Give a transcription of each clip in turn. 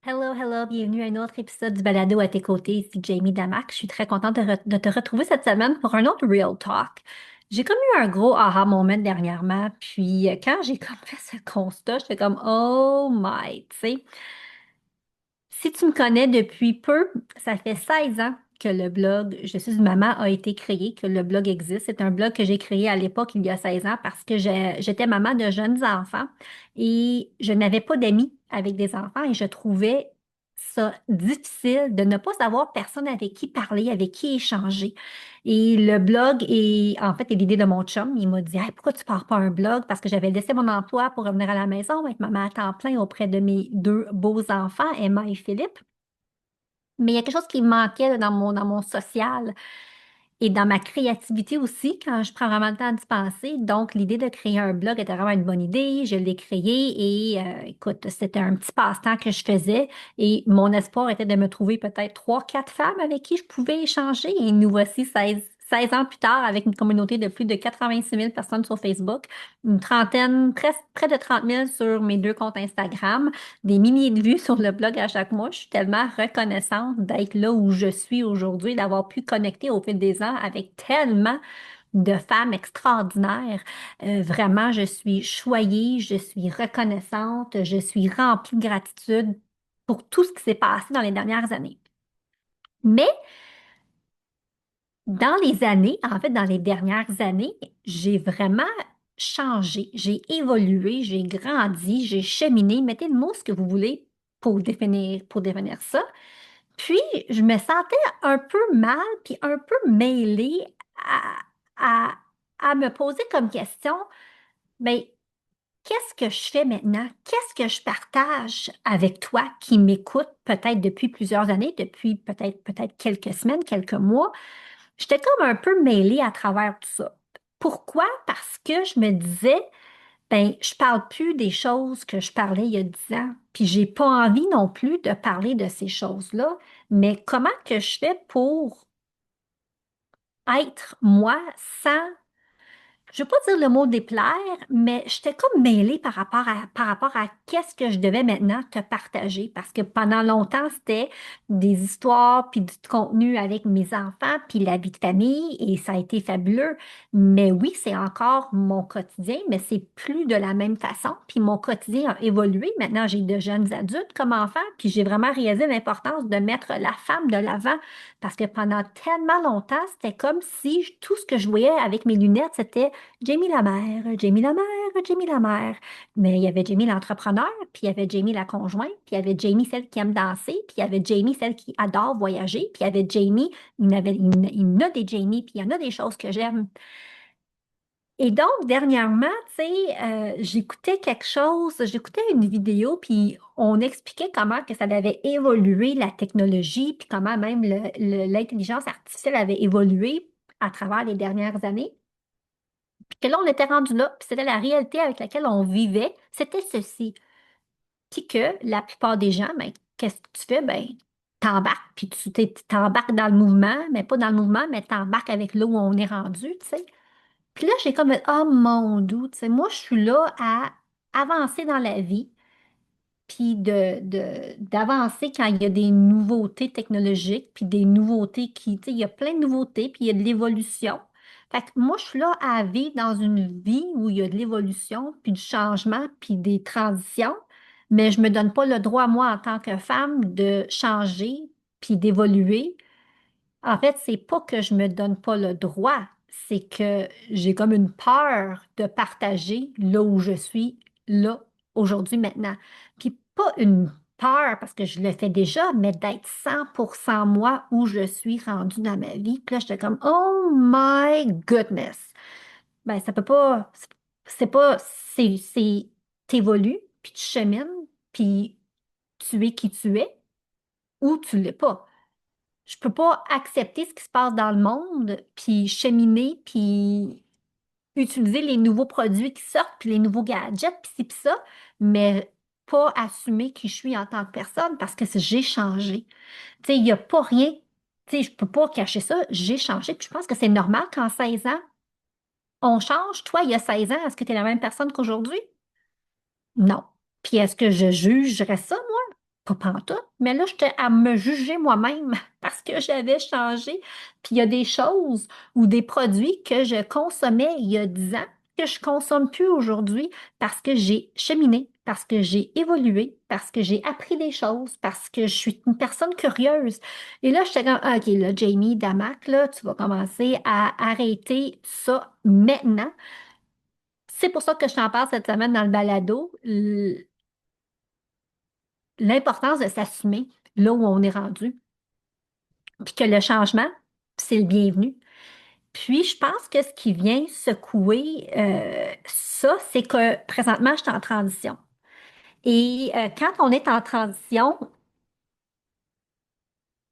Hello, hello, bienvenue à un autre épisode du Balado à tes côtés. Ici Jamie Damac. Je suis très contente de te retrouver cette semaine pour un autre Real Talk. J'ai comme eu un gros aha moment dernièrement, puis quand j'ai comme fait ce constat, j'étais comme oh my, tu sais. Si tu me connais depuis peu, ça fait 16 ans que le blog Je suis une maman a été créé, que le blog existe. C'est un blog que j'ai créé à l'époque, il y a 16 ans, parce que j'étais maman de jeunes enfants et je n'avais pas d'amis avec des enfants et je trouvais ça difficile de ne pas savoir personne avec qui parler, avec qui échanger. Et le blog est l'idée de mon chum. Il m'a dit, Hey, pourquoi tu pars pas un blog? Parce que j'avais laissé mon emploi pour revenir à la maison, être maman à temps plein auprès de mes deux beaux enfants, Emma et Philippe. Mais il y a quelque chose qui me manquait là, dans mon social et dans ma créativité aussi, quand je prends vraiment le temps d'y penser. Donc, l'idée de créer un blog était vraiment une bonne idée. Je l'ai créé et écoute, c'était un petit passe-temps que je faisais et mon espoir était de me trouver peut-être trois, quatre femmes avec qui je pouvais échanger. Et nous voici 16 ans plus tard avec une communauté de plus de 86 000 personnes sur Facebook, une trentaine, presque près de 30 000 sur mes deux comptes Instagram, des milliers de vues sur le blog à chaque mois. Je suis tellement reconnaissante d'être là où je suis aujourd'hui, d'avoir pu connecter au fil des ans avec tellement de femmes extraordinaires. Vraiment, je suis choyée, je suis reconnaissante, je suis remplie de gratitude pour tout ce qui s'est passé dans les dernières années. Mais dans les années, en fait, dans les dernières années, j'ai vraiment changé, j'ai évolué, j'ai grandi, j'ai cheminé. Mettez le mot ce que vous voulez pour définir ça. Puis, je me sentais un peu mal, puis un peu mêlée à, à me poser comme question, mais qu'est-ce que je fais maintenant? Qu'est-ce que je partage avec toi qui m'écoute peut-être depuis plusieurs années, depuis peut-être quelques semaines, quelques mois? J'étais comme un peu mêlée à travers tout ça. Pourquoi? Parce que je me disais, ben, je parle plus des choses que je parlais il y a 10 ans, puis j'ai pas envie non plus de parler de ces choses-là, mais comment que je fais pour être moi sans je veux pas dire le mot déplaire, mais j'étais comme mêlée par rapport à qu'est-ce que je devais maintenant te partager. Parce que pendant longtemps, c'était des histoires puis du contenu avec mes enfants puis la vie de famille et ça a été fabuleux. Mais oui, c'est encore mon quotidien, mais c'est plus de la même façon. Puis mon quotidien a évolué. Maintenant, j'ai de jeunes adultes comme enfants puis j'ai vraiment réalisé l'importance de mettre la femme de l'avant. Parce que pendant tellement longtemps, c'était comme si tout ce que je voyais avec mes lunettes, c'était Jamie la mère, Jamie la mère, Jamie la mère. Mais il y avait Jamie l'entrepreneur, puis il y avait Jamie la conjointe, puis il y avait Jamie celle qui aime danser, puis il y avait Jamie celle qui adore voyager, puis il y avait Jamie, il y en a des Jamie, puis il y en a des choses que j'aime. Et donc, dernièrement, tu sais, j'écoutais une vidéo, puis on expliquait comment que ça avait évolué la technologie, puis comment même l'intelligence artificielle avait évolué à travers les dernières années. Puis que là, on était rendu là, puis c'était la réalité avec laquelle on vivait, c'était ceci. Puis que la plupart des gens, ben, qu'est-ce que tu fais? Ben, t'embarques, puis t'embarques dans le mouvement, mais pas dans le mouvement, mais t'embarques avec là où on est rendu, tu sais. Puis là, j'ai comme, oh mon Dieu, tu sais, moi, je suis là à avancer dans la vie, puis d'avancer quand il y a des nouveautés technologiques, puis des nouveautés qui, tu sais, il y a plein de nouveautés, puis il y a de l'évolution. Fait que moi, je suis là à vivre dans une vie où il y a de l'évolution, puis du changement, puis des transitions, mais je me donne pas le droit, moi, en tant que femme, de changer, puis d'évoluer. En fait, c'est pas que je me donne pas le droit, c'est que j'ai comme une peur de partager là où je suis, là, aujourd'hui, maintenant. Puis pas une peur parce que je le fais déjà, mais d'être 100% moi où je suis rendue dans ma vie. Puis là, j'étais comme, oh my goodness. Ben, ça peut pas, c'est pas, t'évolues, puis tu chemines, puis tu es qui tu es, ou tu l'es pas. Je peux pas accepter ce qui se passe dans le monde, puis cheminer, puis utiliser les nouveaux produits qui sortent, puis les nouveaux gadgets, puis ci, puis ça, mais pas assumer qui je suis en tant que personne parce que j'ai changé. Tu sais, il n'y a pas rien, tu sais, je peux pas cacher ça, j'ai changé, puis je pense que c'est normal qu'en 16 ans, on change. Toi, il y a 16 ans, est-ce que tu es la même personne qu'aujourd'hui? Non. Puis est-ce que je jugerais ça, moi? pas pantoute, mais là, j'étais à me juger moi-même parce que j'avais changé. Puis il y a des choses ou des produits que je consommais il y a 10 ans que je consomme plus aujourd'hui parce que j'ai cheminé, parce que j'ai évolué, parce que j'ai appris des choses, parce que je suis une personne curieuse. Et là, j'étais comme, ah, OK, là, Jamie Damac, là, tu vas commencer à arrêter ça maintenant. C'est pour ça que je t'en parle cette semaine dans le balado, l'importance de s'assumer là où on est rendu, puis que le changement, c'est le bienvenu. Puis, je pense que ce qui vient secouer ça, c'est que présentement, je suis en transition. Et quand on est en transition,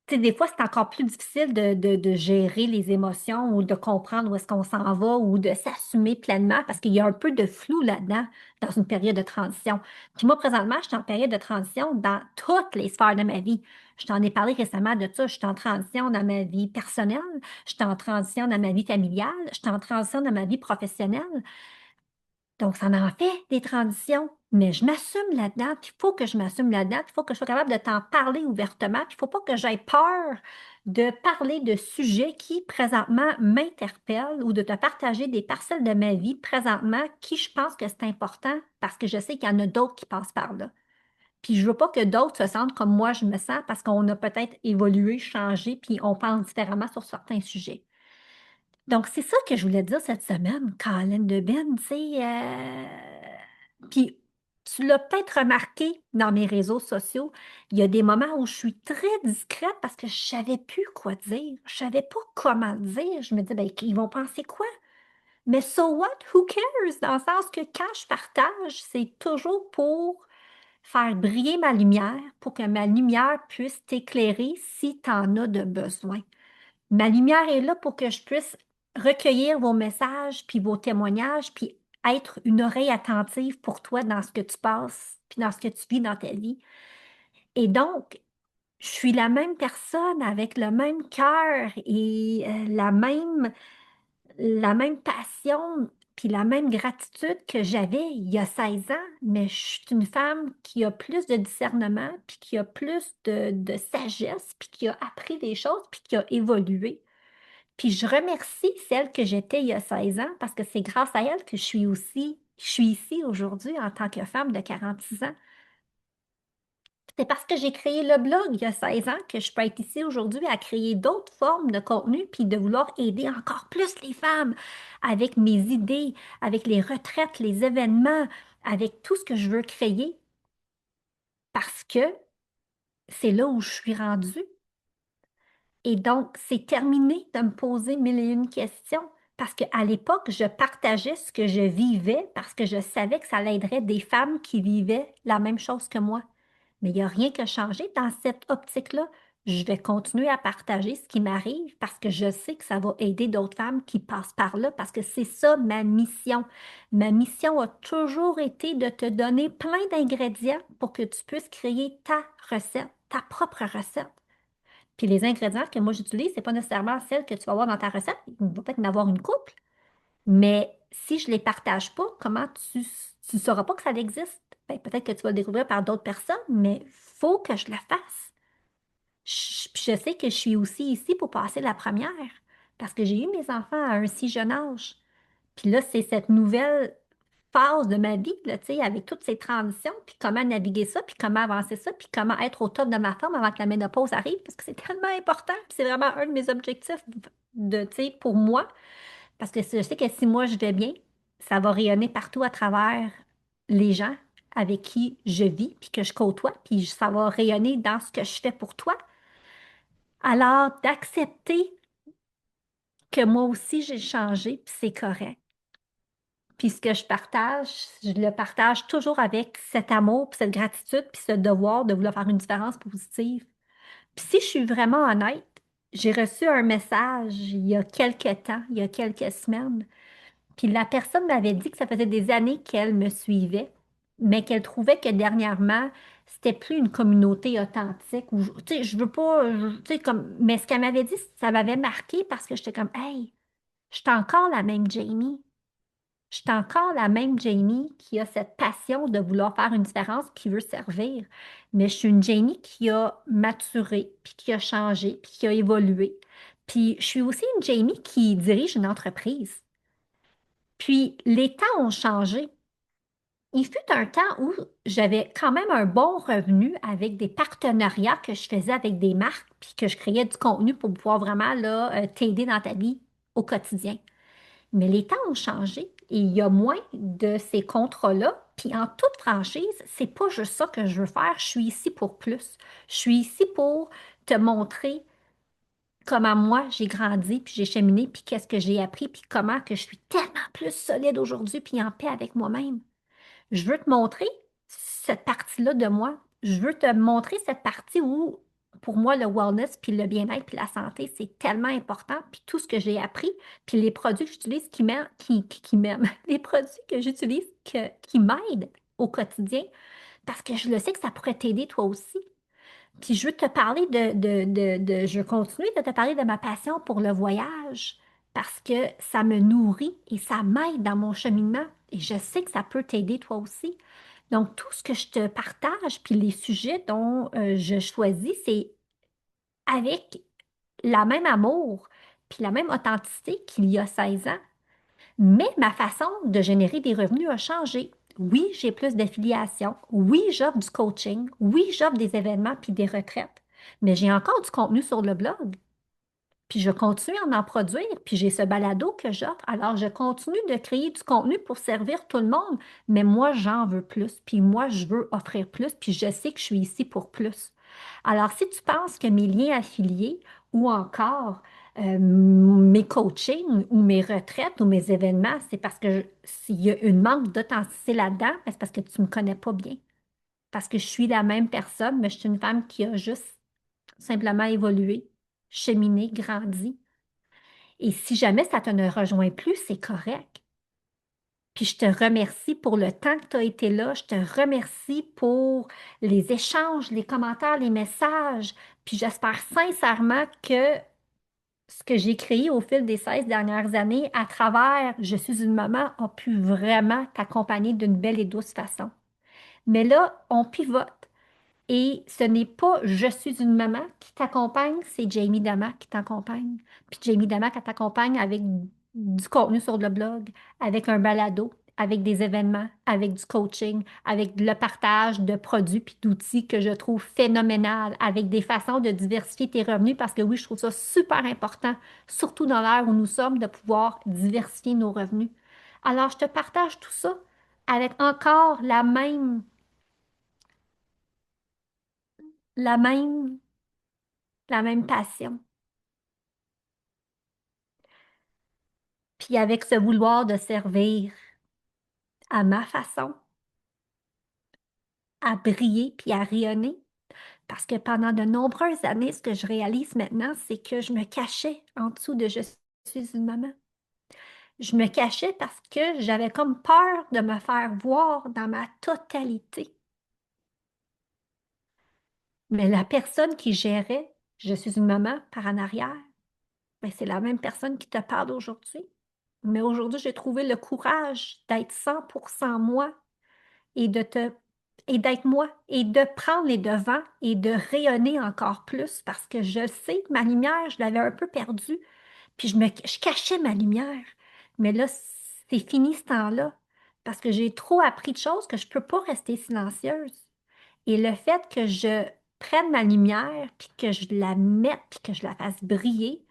tu sais, des fois, c'est encore plus difficile de gérer les émotions ou de comprendre où est-ce qu'on s'en va ou de s'assumer pleinement parce qu'il y a un peu de flou là-dedans dans une période de transition. Puis moi, présentement, je suis en période de transition dans toutes les sphères de ma vie. Je t'en ai parlé récemment de ça. Je suis en transition dans ma vie personnelle, je suis en transition dans ma vie familiale, je suis en transition dans ma vie professionnelle. Donc, ça en fait des transitions, mais je m'assume là-dedans, puis il faut que je m'assume là-dedans, puis il faut que je sois capable de t'en parler ouvertement, puis il ne faut pas que j'aie peur de parler de sujets qui présentement m'interpellent ou de te partager des parcelles de ma vie présentement qui je pense que c'est important parce que je sais qu'il y en a d'autres qui passent par là. Puis je ne veux pas que d'autres se sentent comme moi je me sens parce qu'on a peut-être évolué, changé, puis on pense différemment sur certains sujets. Donc, c'est ça que je voulais dire cette semaine, Colin de Ben, tu sais. Puis, tu l'as peut-être remarqué dans mes réseaux sociaux, il y a des moments où je suis très discrète parce que je savais plus quoi dire. Je savais pas comment dire. Je me disais, ben, ils vont penser quoi? Mais so what? Who cares? Dans le sens que quand je partage, c'est toujours pour faire briller ma lumière, pour que ma lumière puisse t'éclairer si tu en as de besoin. Ma lumière est là pour que je puisse recueillir vos messages, puis vos témoignages, puis être une oreille attentive pour toi dans ce que tu passes, puis dans ce que tu vis dans ta vie. Et donc, je suis la même personne avec le même cœur et la même passion, puis la même gratitude que j'avais il y a 16 ans, mais je suis une femme qui a plus de discernement, puis qui a plus de sagesse, puis qui a appris des choses, puis qui a évolué. Puis je remercie celle que j'étais il y a 16 ans parce que c'est grâce à elle que je suis ici aujourd'hui en tant que femme de 46 ans. C'est parce que j'ai créé le blog il y a 16 ans que je peux être ici aujourd'hui à créer d'autres formes de contenu puis de vouloir aider encore plus les femmes avec mes idées, avec les retraites, les événements, avec tout ce que je veux créer parce que c'est là où je suis rendue. Et donc, c'est terminé de me poser mille et une questions parce qu'à l'époque, je partageais ce que je vivais parce que je savais que ça l'aiderait des femmes qui vivaient la même chose que moi. Mais il n'y a rien qui a changé dans cette optique-là. Je vais continuer à partager ce qui m'arrive parce que je sais que ça va aider d'autres femmes qui passent par là parce que c'est ça ma mission. Ma mission a toujours été de te donner plein d'ingrédients pour que tu puisses créer ta recette, ta propre recette. Puis les ingrédients que moi j'utilise, c'est pas nécessairement celles que tu vas avoir dans ta recette. Il va peut-être en avoir une couple, mais si je les partage pas, comment tu sauras pas que ça existe? Ben, peut-être que tu vas le découvrir par d'autres personnes, mais faut que je le fasse. Puis je sais que je suis aussi ici pour passer la première, parce que j'ai eu mes enfants à un si jeune âge. Puis là, c'est cette nouvelle phase de ma vie, là, tu sais, avec toutes ces transitions, puis comment naviguer ça, puis comment avancer ça, puis comment être au top de ma forme avant que la ménopause arrive, parce que c'est tellement important, puis c'est vraiment un de mes objectifs tu sais, pour moi, parce que je sais que si moi je vais bien, ça va rayonner partout à travers les gens avec qui je vis, puis que je côtoie, puis ça va rayonner dans ce que je fais pour toi. Alors, d'accepter que moi aussi j'ai changé, puis c'est correct. Puis ce que je le partage toujours avec cet amour, puis cette gratitude, puis ce devoir de vouloir faire une différence positive. Puis si je suis vraiment honnête, j'ai reçu un message il y a quelques temps, il y a quelques semaines, puis la personne m'avait dit que ça faisait des années qu'elle me suivait, mais qu'elle trouvait que dernièrement, c'était plus une communauté authentique. Ou, tu sais, je veux pas, tu sais, comme, mais ce qu'elle m'avait dit, ça m'avait marqué parce que j'étais comme, hey, je suis encore la même Jamie. Je suis encore la même Jamie qui a cette passion de vouloir faire une différence, qui veut servir. Mais je suis une Jamie qui a maturé, puis qui a changé, puis qui a évolué. Puis je suis aussi une Jamie qui dirige une entreprise. Puis les temps ont changé. Il fut un temps où j'avais quand même un bon revenu avec des partenariats que je faisais avec des marques, puis que je créais du contenu pour pouvoir vraiment là, t'aider dans ta vie au quotidien. Mais les temps ont changé et il y a moins de ces contrats-là. Puis en toute franchise, c'est pas juste ça que je veux faire. Je suis ici pour plus. Je suis ici pour te montrer comment moi j'ai grandi, puis j'ai cheminé, puis qu'est-ce que j'ai appris, puis comment que je suis tellement plus solide aujourd'hui, puis en paix avec moi-même. Je veux te montrer cette partie-là de moi. Je veux te montrer cette partie où, pour moi, le wellness, puis le bien-être, puis la santé, c'est tellement important. Puis tout ce que j'ai appris, puis les produits que j'utilise qui m'aiment, les produits que j'utilise qui m'aident au quotidien, parce que je le sais que ça pourrait t'aider toi aussi. Puis je veux te parler je veux continuer de te parler de ma passion pour le voyage parce que ça me nourrit et ça m'aide dans mon cheminement et je sais que ça peut t'aider toi aussi. Donc, tout ce que je te partage, puis les sujets dont je choisis, c'est avec la même amour, puis la même authenticité qu'il y a 16 ans. Mais ma façon de générer des revenus a changé. Oui, j'ai plus d'affiliation. Oui, j'offre du coaching. Oui, j'offre des événements puis des retraites. Mais j'ai encore du contenu sur le blog. Puis je continue à en produire. Puis j'ai ce balado que j'offre. Alors, je continue de créer du contenu pour servir tout le monde. Mais moi, j'en veux plus. Puis moi, je veux offrir plus. Puis je sais que je suis ici pour plus. Alors, si tu penses que mes liens affiliés ou encore mes coachings ou mes retraites ou mes événements, c'est parce que s'il y a une manque d'authenticité là-dedans, ben, c'est parce que tu ne me connais pas bien. Parce que je suis la même personne, mais je suis une femme qui a juste simplement évolué, cheminé, grandi. Et si jamais ça te ne rejoint plus, c'est correct. Puis je te remercie pour le temps que tu as été là. Je te remercie pour les échanges, les commentaires, les messages. Puis j'espère sincèrement que ce que j'ai créé au fil des 16 dernières années à travers Je suis une maman a pu vraiment t'accompagner d'une belle et douce façon. Mais là, on pivote. Et ce n'est pas Je suis une maman qui t'accompagne, c'est Jamie Dama qui t'accompagne. Puis Jamie Dama qui t'accompagne avec du contenu sur le blog, avec un balado, avec des événements, avec du coaching, avec le partage de produits puis d'outils que je trouve phénoménal, avec des façons de diversifier tes revenus parce que oui, je trouve ça super important, surtout dans l'ère où nous sommes, de pouvoir diversifier nos revenus. Alors, je te partage tout ça avec encore la même la même passion. Puis avec ce vouloir de servir à ma façon, à briller puis à rayonner. Parce que pendant de nombreuses années, ce que je réalise maintenant, c'est que je me cachais en dessous de Je suis une maman. Je me cachais parce que j'avais comme peur de me faire voir dans ma totalité. Mais la personne qui gérait Je suis une maman par en arrière, ben, c'est la même personne qui te parle aujourd'hui. Mais aujourd'hui, j'ai trouvé le courage d'être 100% moi et et d'être moi et de prendre les devants et de rayonner encore plus parce que je sais que ma lumière, je l'avais un peu perdue, puis je cachais ma lumière. Mais là, c'est fini ce temps-là parce que j'ai trop appris de choses que je ne peux pas rester silencieuse. Et le fait que je prenne ma lumière, puis que je la mette, puis que je la fasse briller,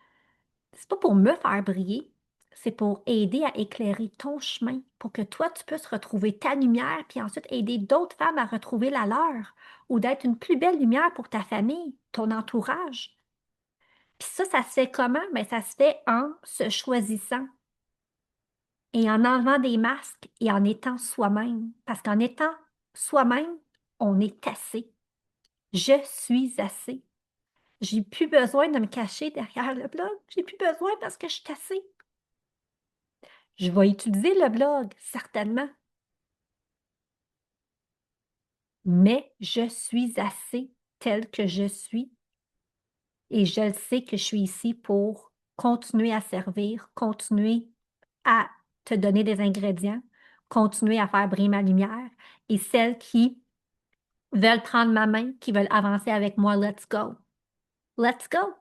c'est pas pour me faire briller, c'est pour aider à éclairer ton chemin, pour que toi, tu puisses retrouver ta lumière, puis ensuite aider d'autres femmes à retrouver la leur, ou d'être une plus belle lumière pour ta famille, ton entourage. Puis ça se fait comment? Bien, ça se fait en se choisissant et en enlevant des masques et en étant soi-même. Parce qu'en étant soi-même, on est assez. Je suis assez. J'ai plus besoin de me cacher derrière le blog. J'ai plus besoin parce que je suis assez. Je vais utiliser le blog, certainement, mais je suis assez telle que je suis et je sais que je suis ici pour continuer à servir, continuer à te donner des ingrédients, continuer à faire briller ma lumière, et celles qui veulent prendre ma main, qui veulent avancer avec moi, let's go. Let's go!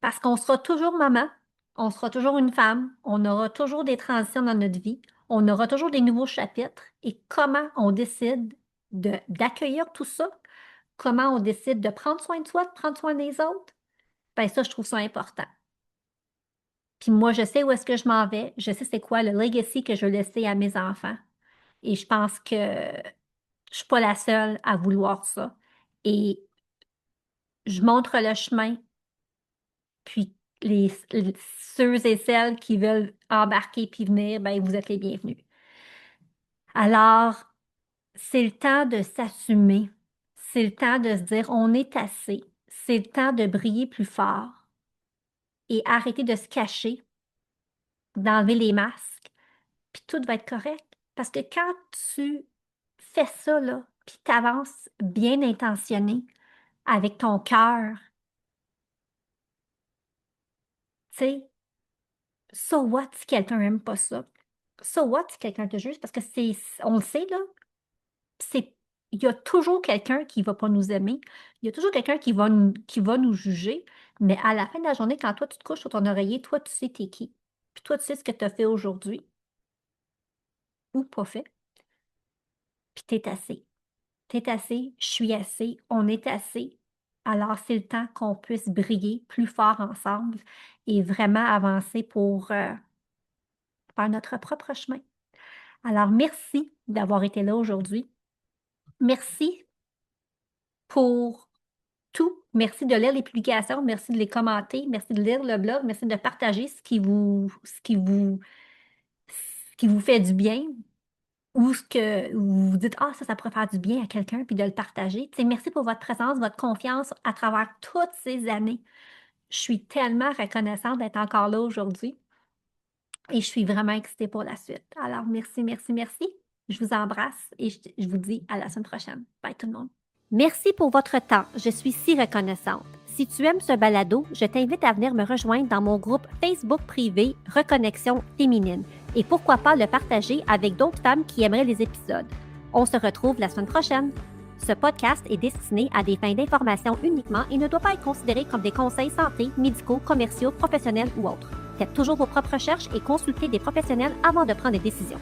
Parce qu'on sera toujours maman, on sera toujours une femme, on aura toujours des transitions dans notre vie, on aura toujours des nouveaux chapitres. Et comment on décide d'accueillir tout ça? Comment on décide de prendre soin de soi, de prendre soin des autres? Ben ça, je trouve ça important. Puis moi, je sais où est-ce que je m'en vais, je sais c'est quoi le legacy que je veux laisser à mes enfants. Et je pense que je suis pas la seule à vouloir ça. Et je montre le chemin, puis ceux et celles qui veulent embarquer puis venir, ben vous êtes les bienvenus. Alors, c'est le temps de s'assumer. C'est le temps de se dire on est assez. C'est le temps de briller plus fort et arrêter de se cacher, d'enlever les masques, puis tout va être correct. Parce que quand tu fais ça, là, puis tu avances bien intentionné, avec ton cœur, tu sais, so what si quelqu'un n'aime pas ça? So what si quelqu'un te juge? Parce que on le sait, là, il y a toujours quelqu'un qui ne va pas nous aimer. Il y a toujours quelqu'un qui va nous juger. Mais à la fin de la journée, quand toi, tu te couches sur ton oreiller, toi, tu sais t'es qui. Puis toi, tu sais ce que tu as fait aujourd'hui ou pas fait. Puis t'es assez. T'es assez, je suis assez, on est assez. Alors, c'est le temps qu'on puisse briller plus fort ensemble et vraiment avancer pour faire notre propre chemin. Alors, merci d'avoir été là aujourd'hui. Merci pour tout. Merci de lire les publications, merci de les commenter, merci de lire le blog, merci de partager ce qui vous fait du bien ou ce que vous vous dites, ah, ça pourrait faire du bien à quelqu'un, puis de le partager. Tu sais, merci pour votre présence, votre confiance à travers toutes ces années. Je suis tellement reconnaissante d'être encore là aujourd'hui et je suis vraiment excitée pour la suite. Alors, merci, merci, merci. Je vous embrasse et je vous dis à la semaine prochaine. Bye tout le monde. Merci pour votre temps. Je suis si reconnaissante. Si tu aimes ce balado, je t'invite à venir me rejoindre dans mon groupe Facebook privé Reconnexion féminine et pourquoi pas le partager avec d'autres femmes qui aimeraient les épisodes. On se retrouve la semaine prochaine. Ce podcast est destiné à des fins d'information uniquement et ne doit pas être considéré comme des conseils santé, médicaux, commerciaux, professionnels ou autres. Faites toujours vos propres recherches et consultez des professionnels avant de prendre des décisions.